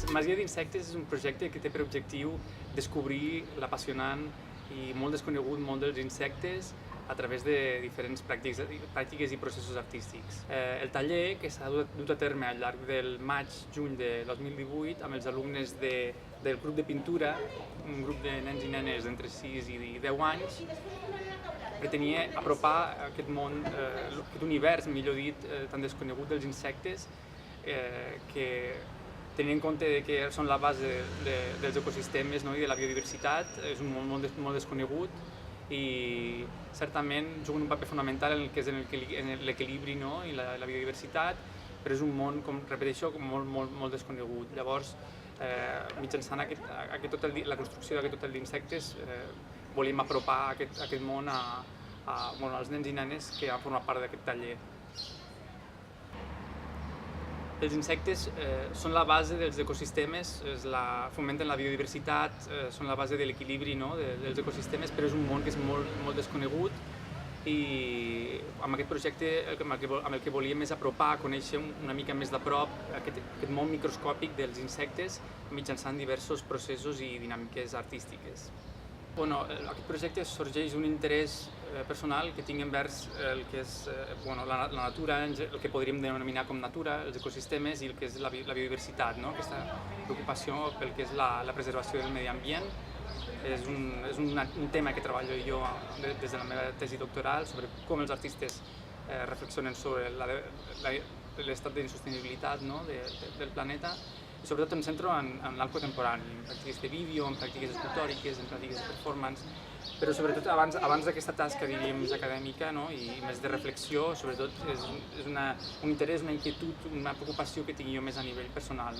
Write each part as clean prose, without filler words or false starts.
Masia d'Insectes és un projecte que té per objectiu descobrir l'apassionant i molt desconegut món dels insectes a través de diferents pràctiques i processos artístics. El taller, que s'ha dut a terme al llarg del maig-juny de 2018 amb els alumnes del grup de pintura, un grup de nens i nenes d'entre 6 i 10 anys, pretenia apropar aquest món, aquest univers, millor dit, tan desconegut dels insectes, que tenint en compte que són la base dels ecosistemes i de la biodiversitat, és un món molt desconegut i certament juguen un paper fonamental en el que és l'equilibri i la biodiversitat, però és un món, com repeteixo, molt desconegut. Llavors, mitjançant la construcció d'aquest hotel d'insectes, volíem apropar aquest món als nens i nenes que han format part d'aquest taller. Els insectes són la base dels ecosistemes, fomenten la biodiversitat, són la base de l'equilibri dels ecosistemes, però és un món que és molt desconegut i amb aquest projecte amb el que volíem és apropar, conèixer una mica més de prop aquest món microscòpic dels insectes mitjançant diversos processos i dinàmiques artístiques. Aquest projecte sorgeix d'un interès personal que tinc envers el que és la natura, el que podríem denominar com natura, els ecosistemes i el que és la biodiversitat, aquesta preocupació pel que és la preservació del medi ambient. És un tema que treballo jo des de la meva tesi doctoral sobre com els artistes reflexionen sobre l'estat d'insostenibilitat del planeta. I sobretot em centro en l'art contemporani, en pràctiques de vídeo, en pràctiques escultòriques, en pràctiques de performance, però sobretot abans d'aquesta tasca, diríem, més acadèmica i més de reflexió, sobretot és un interès, una inquietud, una preocupació que tinc jo més a nivell personal,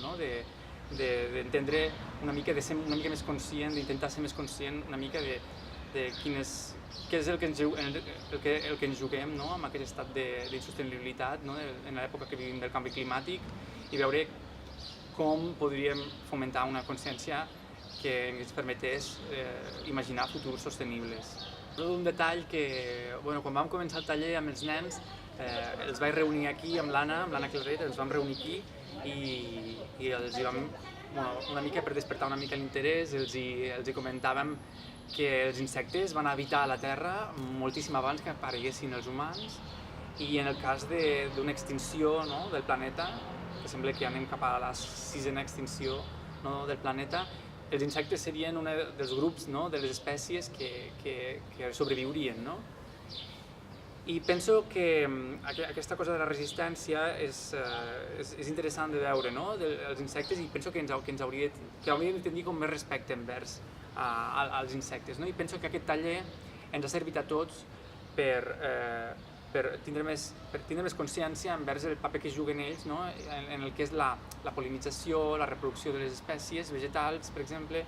d'entendre una mica, de ser una mica més conscient, d'intentar ser més conscient una mica de què és el que ens juguem amb aquest estat d'insostenibilitat en l'època que vivim del canvi climàtic i veure com podríem fomentar una consciència que ens permetés imaginar futurs sostenibles. Un detall que, quan vam començar el taller amb els nens, els vaig reunir aquí amb l'Anna Claret, ens vam reunir aquí i els hi vam, una mica per despertar una mica l'interès, els hi comentàvem que els insectes van habitar la Terra moltíssim abans que apareguessin els humans i en el cas d'una extinció del planeta, que sembla que anem cap a la 6a extinció del planeta, els insectes serien un dels grups de les espècies que sobreviurien. I penso que aquesta cosa de la resistència és interessant de veure dels insectes i penso que hauríem de tenir com més respecte envers als insectes. I penso que aquest taller ens ha servit a tots per tindre més consciència envers el paper que juguen ells en el que és la pol·linització, la reproducció de les espècies vegetals, per exemple,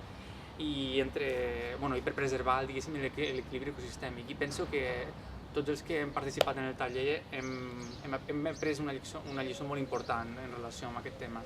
i per preservar l'equilibri ecosistèmic. I penso que tots els que hem participat en el taller hem après una lliçó molt important en relació amb aquest tema.